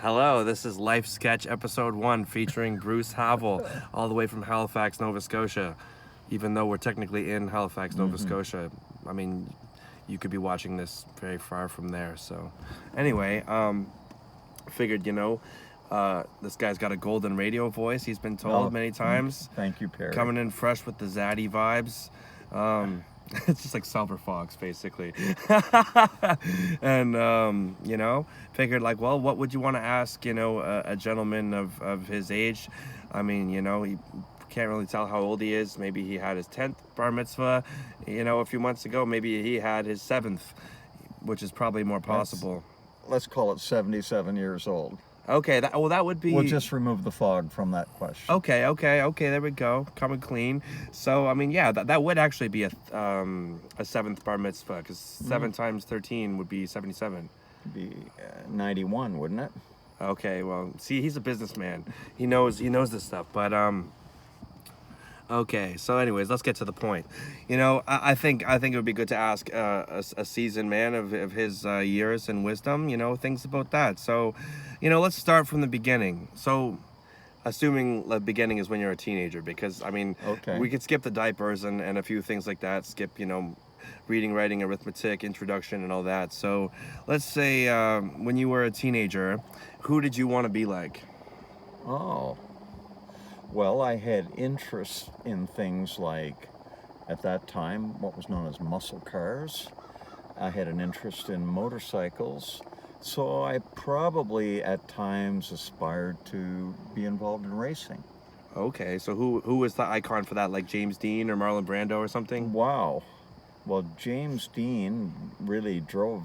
Hello, this is Life Sketch Episode 1 featuring Bruce Havill, all the way from Halifax, Nova Scotia. Even though we're technically in Halifax, Nova Scotia, I mean, you could be watching this very far from there. So, anyway, figured, this guy's got a golden radio voice, he's been told many times. Thank you, Perry. Coming in fresh with the zaddy vibes. It's just like Silver Fox, basically. And, figured like, well, what would you want to ask, a gentleman of his age? I mean, he can't really tell how old he is. Maybe he had his 10th bar mitzvah, a few months ago. Maybe he had his 7th, which is probably more possible. Let's call it 77 years old. Okay, that would be... We'll just remove the fog from that question. Okay, there we go. Coming clean. So, I mean, yeah, that would actually be a 7th bar mitzvah, because 7 times 13 would be 77. It'd be 91, wouldn't it? Okay, well, see, he's a businessman. He knows this stuff, but, okay, so anyways, let's get to the point. I think it would be good to ask a seasoned man of his years and wisdom, things about that. So, let's start from the beginning. So, assuming the beginning is when you're a teenager, because, I mean, we could skip the diapers and a few things like that, skip, reading, writing, arithmetic, introduction, and all that. So, let's say when you were a teenager, who did you want to be like? Oh. Well, I had interest in things like, at that time, what was known as muscle cars. I had an interest in motorcycles. So I probably, at times, aspired to be involved in racing. Okay, so who was the icon for that, like James Dean or Marlon Brando or something? Wow. Well, James Dean really drove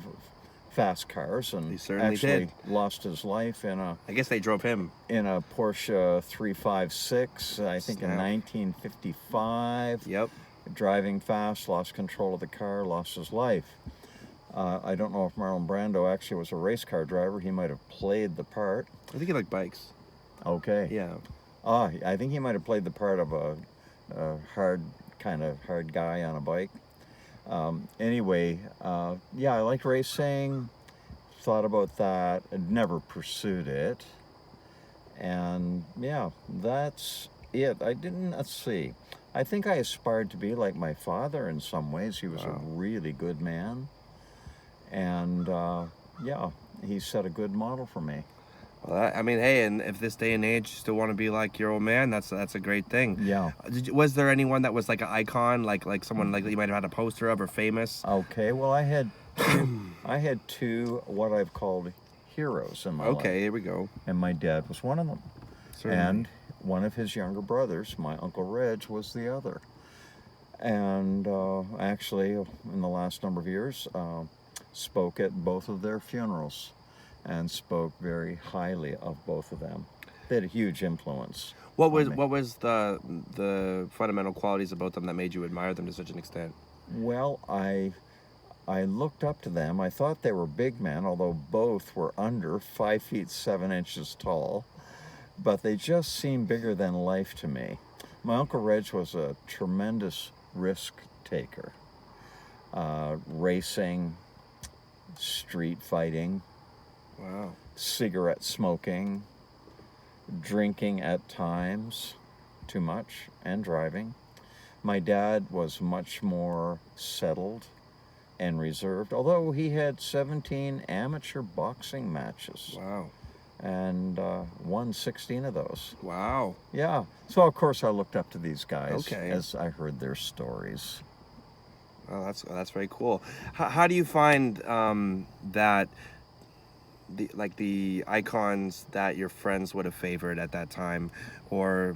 fast cars and he certainly actually did. Lost his life in a... I guess they drove him. In a Porsche 356, I think in 1955. Yep. Driving fast, lost control of the car, lost his life. I don't know if Marlon Brando actually was a race car driver. He might have played the part. I think he liked bikes. Okay. Yeah. I think he might have played the part of a hard guy on a bike. Anyway, yeah, I liked racing, thought about that, and never pursued it. And yeah, that's it. Let's see. I think I aspired to be like my father in some ways. He was a really good man. And yeah, he set a good model for me. Well, I mean, hey, and if this day and age you still want to be like your old man, that's a great thing. Yeah. Was there anyone that was like an icon, like someone like you might have had a poster of or famous? Okay, well, I had two what I've called heroes in my life. Okay, here we go. And my dad was one of them. Certainly. And one of his younger brothers, my Uncle Reg, was the other. And actually, in the last number of years, spoke at both of their funerals and spoke very highly of both of them. They had a huge influence. What was the fundamental qualities about them that made you admire them to such an extent? Well, I looked up to them. I thought they were big men, although both were under 5 feet 7 inches tall, but they just seemed bigger than life to me. My Uncle Reg was a tremendous risk taker. Racing, street fighting, wow, cigarette smoking, drinking at times, too much, and driving. My dad was much more settled and reserved, although he had 17 amateur boxing matches. Wow. And won 16 of those. Wow. Yeah. So, of course, I looked up to these guys as I heard their stories. Well, that's very cool. How do you find that the icons that your friends would have favored at that time, or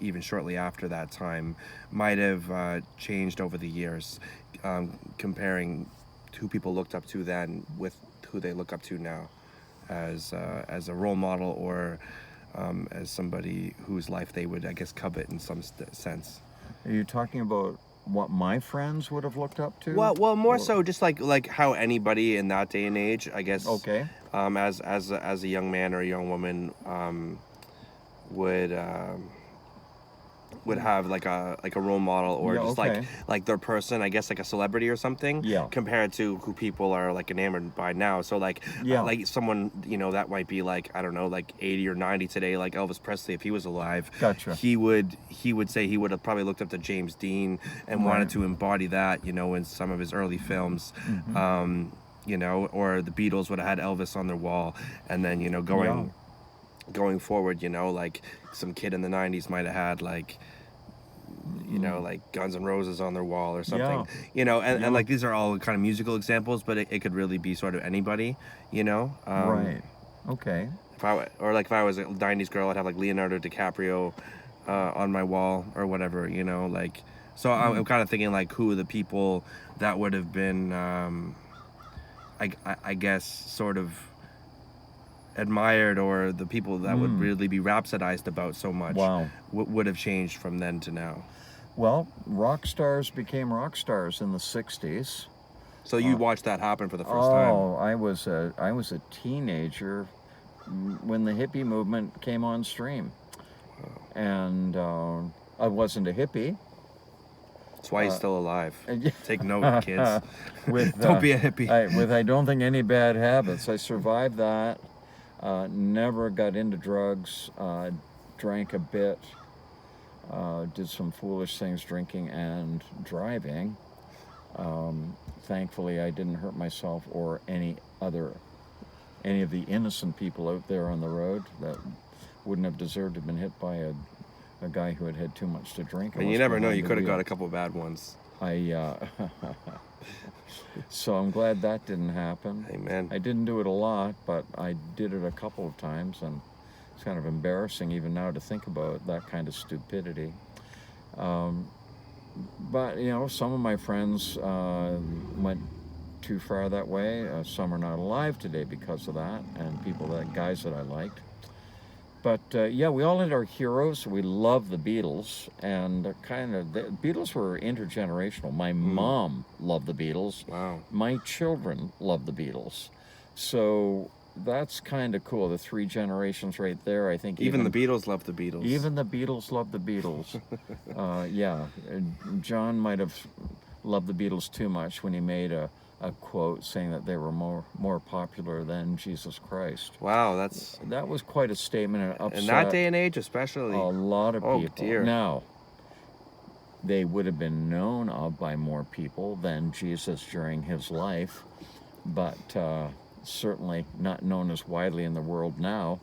even shortly after that time, might have changed over the years, comparing who people looked up to then with who they look up to now, as a role model or as somebody whose life they would, I guess, covet in some sense? Are you talking about what my friends would have looked up to? Well, more so just like how anybody in that day and age, I guess. Okay. As a young man or a young woman would would have like a role model or Yeah, just okay. like their person, I guess like a celebrity or something, Yeah. compared to who people are like enamored by now. So Yeah. like someone, you know, that might be like, I don't know, like 80 or 90 today, like Elvis Presley, if he was alive. Gotcha. He would say he would have probably looked up to James Dean and wanted Right. to embody that, you know, in some of his early films. Mm-hmm. You know, or the Beatles would have had Elvis on their wall, and then, you know, Yeah. going forward, you know, like some kid in the 90s might have had like, you know, like Guns N' Roses on their wall or something, Yeah. you know, and Yeah. like these are all kind of musical examples, but it could really be sort of anybody, you know. Right. Okay. If I was a 90s girl, I'd have like Leonardo DiCaprio on my wall or whatever, you know, like, so I'm kind of thinking like who are the people that would have been, I guess, sort of admired, or the people that would really be rhapsodized about so much Wow. would have changed from then to now. Well, rock stars became rock stars in the 60s. So you watched that happen for the first Oh, I was a teenager when the hippie movement came on stream. And I wasn't a hippie. time. That's why he's still alive. And Take note, kids. with Don't be a hippie. I don't think any bad habits. I survived that. Never got into drugs. Drank a bit. Did some foolish things, drinking and driving. Thankfully, I didn't hurt myself or any of the innocent people out there on the road that wouldn't have deserved to have been hit by a guy who had too much to drink. And you never know, you could have got a couple bad ones. So I'm glad that didn't happen. Amen. I didn't do it a lot, but I did it a couple of times, and it's kind of embarrassing even now to think about that kind of stupidity. But you know, some of my friends went too far that way. Some are not alive today because of that, and guys that I liked. But yeah, we all had our heroes. We loved the Beatles, and the Beatles were intergenerational. My mom loved the Beatles. Wow. My children loved the Beatles. So that's kind of cool. The 3 generations right there. I think Even the Beatles love the Beatles. even the Beatles loved the Beatles. Yeah, John might have loved the Beatles too much when he made a quote saying that they were more popular than Jesus Christ. Wow, That was quite a statement, and upset in that day and age especially. a lot of Oh, people. dear. Now, they would have been known of by more people than Jesus during his life, but certainly not known as widely in the world now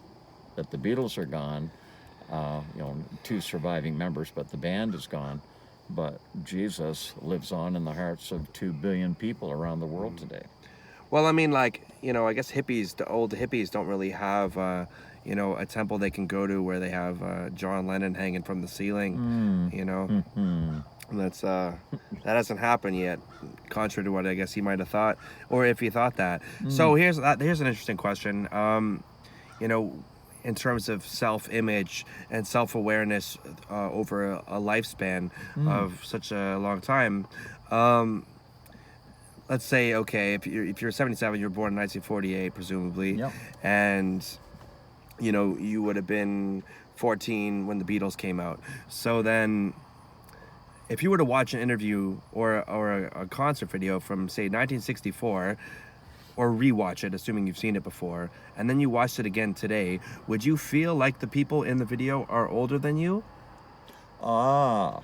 that the Beatles are gone. You know, 2 surviving members, but the band is gone. But Jesus lives on in the hearts of 2 billion people around the world today. Well, I mean, like, you know, I guess the old hippies don't really have, you know, a temple they can go to where they have John Lennon hanging from the ceiling, you know. And that hasn't happened yet, contrary to what I guess he might have thought, or if he thought that. So here's an interesting question. You know, in terms of self-image and self-awareness over a lifespan of such a long time. Let's say, okay, if you're 77, you're born in 1948, presumably, Yep. and you know you would have been 14 when the Beatles came out. So then, if you were to watch an interview or a concert video from say 1964, or rewatch it, assuming you've seen it before, and then you watched it again today, would you feel like the people in the video are older than you? Ah,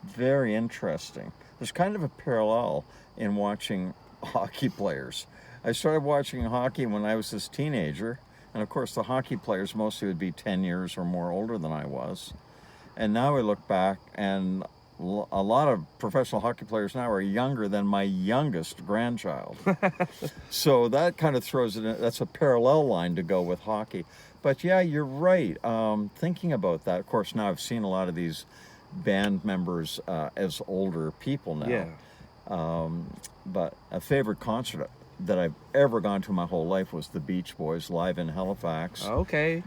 very interesting. There's kind of a parallel in watching hockey players. I started watching hockey when I was this teenager, and of course the hockey players mostly would be 10 years or more older than I was. And now I look back, and a lot of professional hockey players now are younger than my youngest grandchild. So that kind of throws it in. That's a parallel line to go with hockey. But yeah, you're right. Thinking about that, of course, now I've seen a lot of these band members as older people now. Yeah. But a favorite concert that I've ever gone to my whole life was the Beach Boys live in Halifax. Okay.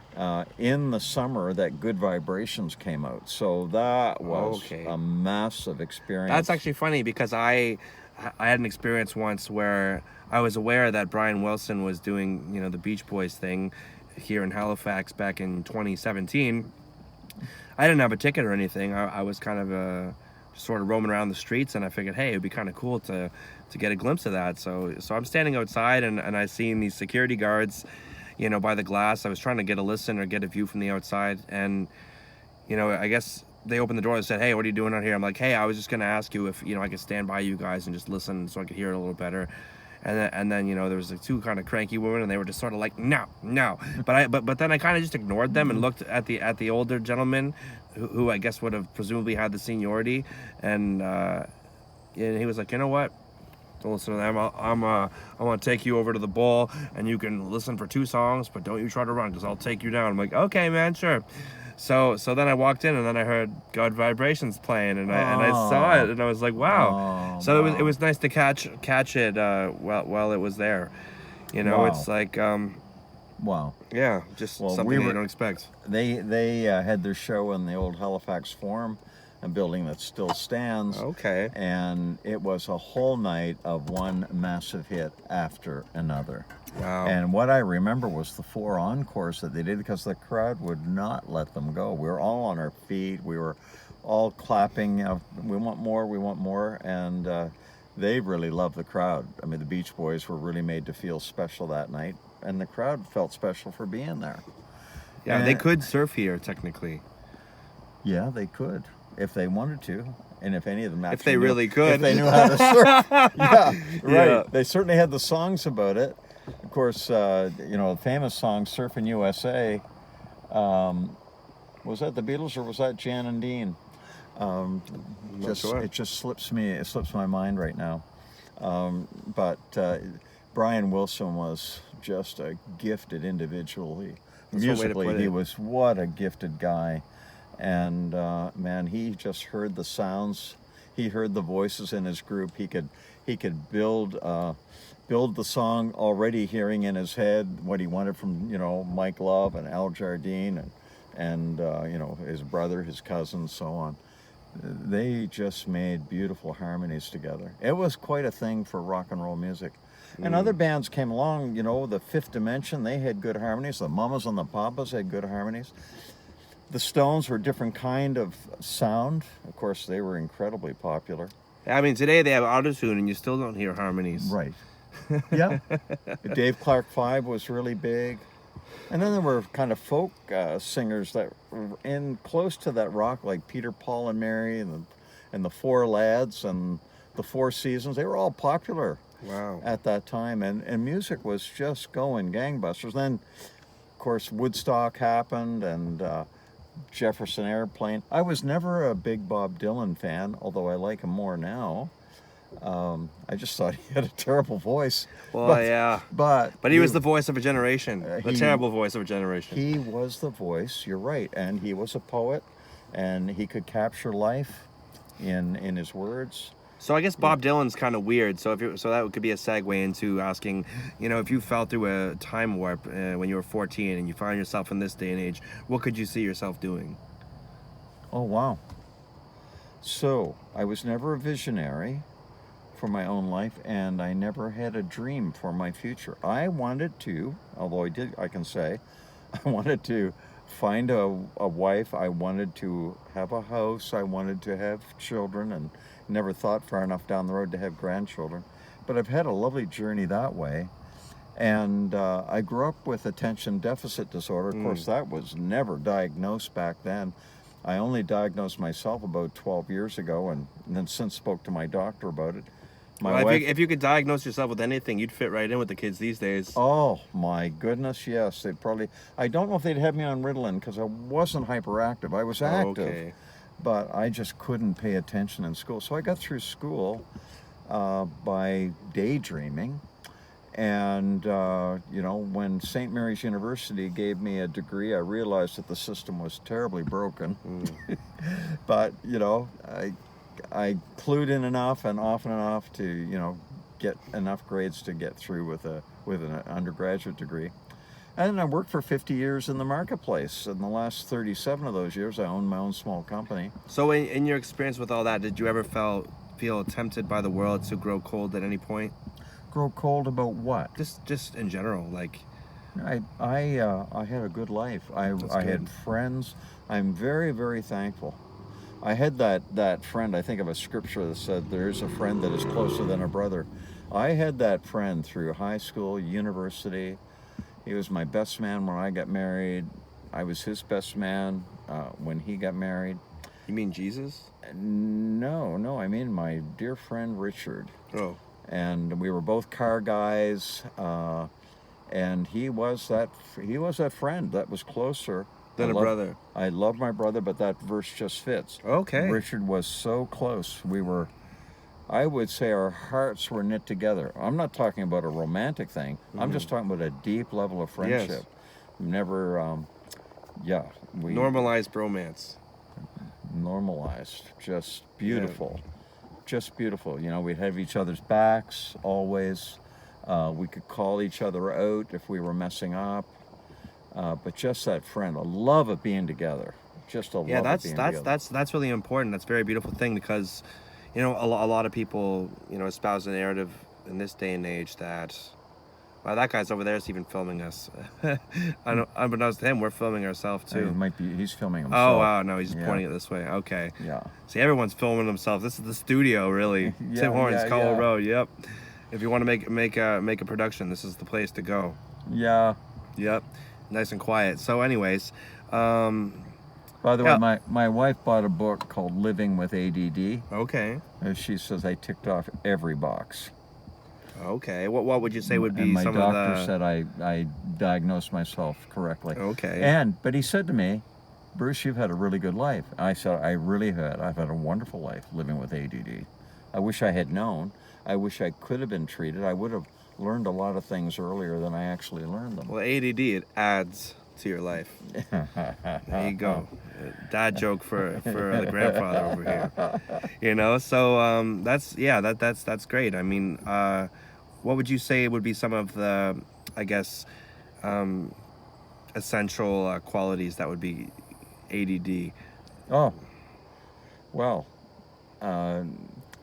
In the summer that Good Vibrations came out. So that was Okay. a massive experience. That's actually funny because I had an experience once where I was aware that Brian Wilson was doing, you know, the Beach Boys thing here in Halifax back in 2017. I didn't have a ticket or anything. I was kind of just sort of roaming around the streets, and I figured, hey, it'd be kind of cool to get a glimpse of that. So I'm standing outside, and I seen these security guards, by the glass. I was trying to get a listen or get a view from the outside, and I guess they opened the door and said, hey, what are you doing out here? I'm like, hey, I was just gonna ask you if I could stand by you guys and just listen so I could hear it a little better. And then there was like two kind of cranky women, and they were just sort of like no. But then I kind of just ignored them and looked at the older gentleman, who I guess would have presumably had the seniority, and he was like, you know what? Don't listen to them. I'm gonna take you over to the bowl, and you can listen for 2 songs, but don't you try to run, because I'll take you down. I'm like, okay, man, sure. So then I walked in, and then I heard God Vibrations playing, and I saw it, and I was like, wow. So it was nice to catch it while it was there. Wow. It's like Wow. yeah, just something you don't expect. They had their show in the old Halifax Forum, a building that still stands. Okay. And it was a whole night of one massive hit after another. Wow. And what I remember was the 4 encores that they did, because the crowd would not let them go. We were all on our feet. We were all clapping. We want more, we want more. And they really loved the crowd. I mean, the Beach Boys were really made to feel special that night. And the crowd felt special for being there. Yeah, and they could surf here, technically. Yeah, they could, if they wanted to. And if any of them actually If they really could. If they knew how to surf. Yeah, right. Yeah. They certainly had the songs about it. Of course, the famous song "Surfing USA." Was that the Beatles or was that Jan and Dean? Sure. It just slips my mind right now. But Brian Wilson was just a gifted individual. That's one way to Musically, put he it. was what a gifted guy. And man, he just heard the sounds. He heard the voices in his group. He could build the song already hearing in his head what he wanted from Mike Love and Al Jardine and his brother, his cousin, so on. They just made beautiful harmonies together. It was quite a thing for rock and roll music. And other bands came along, the Fifth Dimension, they had good harmonies. The Mamas and the Papas had good harmonies. The Stones were a different kind of sound. Of course, they were incredibly popular. I mean, today they have autotune, and you still don't hear harmonies. Right. Yeah. Dave Clark 5 was really big. And then there were kind of folk singers that were in close to that rock, like Peter, Paul, and Mary, and the Four Lads, and the Four Seasons. They were all popular. Wow. At that time, and music was just going gangbusters. Then, of course, Woodstock happened, and Jefferson Airplane. I was never a big Bob Dylan fan, although I like him more now. I just thought he had a terrible voice. Well, yeah. But he was the voice of a generation. The he- terrible voice of a generation. He was the voice, you're right, and he was a poet, and he could capture life in his words. So I guess Bob Dylan's kind of weird. So that could be a segue into asking, if you fell through a time warp when you were 14 and you find yourself in this day and age, what could you see yourself doing? Oh, wow. So, I was never a visionary for my own life, and I never had a dream for my future. I wanted to, although I can say, I wanted to find a wife, I wanted to have a house, I wanted to have children, and never thought far enough down the road to have grandchildren. But I've had a lovely journey that way. And I grew up with attention deficit disorder. Of course, that was never diagnosed back then. I only diagnosed myself about 12 years ago, and then since spoke to my doctor about it. My wife, if you could diagnose yourself with anything, you'd fit right in with the kids these days. oh my goodness, yes. They'd probably, I don't know if they'd have me on Ritalin because I wasn't hyperactive. I was active. Okay. But I just couldn't pay attention in school. So I got through school by daydreaming. And, when St. Mary's University gave me a degree, I realized that the system was terribly broken. But, I clued in enough and often enough to, get enough grades to get through with an undergraduate degree. And I worked for 50 years in the marketplace. In the last 37 of those years, I owned my own small company. So in your experience with all that, did you ever feel tempted by the world to grow cold at any point? Grow cold about what? Just in general, like I had a good life. That's I good. had friends. I'm very, very thankful. I had that friend. I think of a scripture that said, "There is a friend that is closer than a brother." I had that friend through high school, university. He was my best man when I got married. I was his best man when he got married. You mean Jesus? No, no, I mean my dear friend Richard. Oh, And we were both car guys. And he was that friend that was closer. I then a love brother. I love my brother, but that verse just fits. Okay. Richard was so close. I would say our hearts were knit together. I'm not talking about a romantic thing. I'm just talking about a deep level of friendship. Yes. Never, yeah, we Normalized bromance. normalized. Just beautiful. Just beautiful. We'd have each other's backs always. We could call each other out if we were messing up. But just that friend, a love of being together. Just a love Yeah, of being together. that's really important. That's a very beautiful thing because, a lot of people, espouse a narrative in this day and age that, wow, that guy's over there is even filming us. I don't, unbeknownst to him, we're filming ourselves It too. might be he's filming himself. Oh wow, no, he's just Yeah. pointing it this way. Okay. Yeah. See, everyone's filming themselves. This is the studio, really. Yeah, Tim Hortons, yeah, Cowell yeah. Road. Yep. If you want to make a production, this is the place to go. Yeah. Yep. Nice and quiet. So, anyways, um, By the Yeah. way, my wife bought a book called Living with ADD. okay, She says I ticked off every box. okay. What would you say would be And my some doctor of the? said I diagnosed myself correctly. Okay. But he said to me, "Bruce, you've had a really good life." I said, "I really had. I've had a wonderful life living with ADD. I wish I had known. I wish I could have been treated. I would have learned a lot of things earlier than I actually learned them." Well, ADD it adds to your life. There you go. Dad joke for the grandfather over here. So that's great. I mean, what would you say would be some of the, I guess, essential qualities that would be ADD? Oh, well,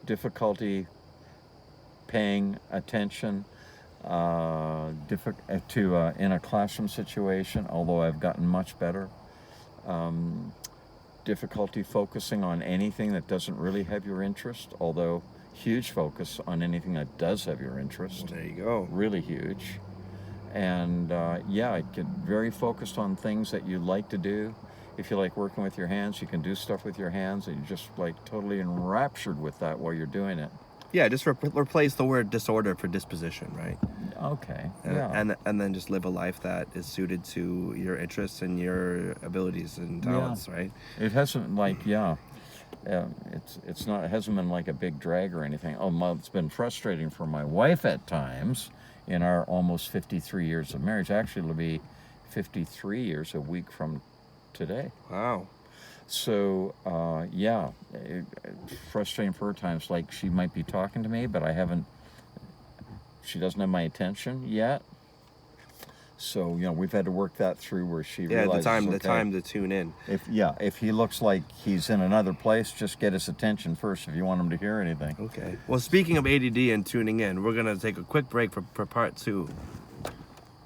difficulty paying attention in a classroom situation, although I've gotten much better. Difficulty focusing on anything that doesn't really have your interest, although huge focus on anything that does have your interest. There you go. Really huge. And I get very focused on things that you like to do. If you like working with your hands, you can do stuff with your hands, and you're just like totally enraptured with that while you're doing it. Yeah, just replace the word disorder for disposition, right? Okay. And, Yeah. and then just live a life that is suited to your interests and your abilities and talents, right? It hasn't it hasn't been like a big drag or anything. It's been frustrating for my wife at times in our almost 53 years of marriage. Actually, it'll be 53 years a week from today. Wow. So, it's frustrating for her times. Like she might be talking to me, but she doesn't have my attention yet. So, we've had to work that through where she Yeah, realizes, the okay, time to tune in. if he looks like he's in another place, just get his attention first if you want him to hear anything. Okay. Well, speaking of ADD and tuning in, we're gonna take a quick break for part 2.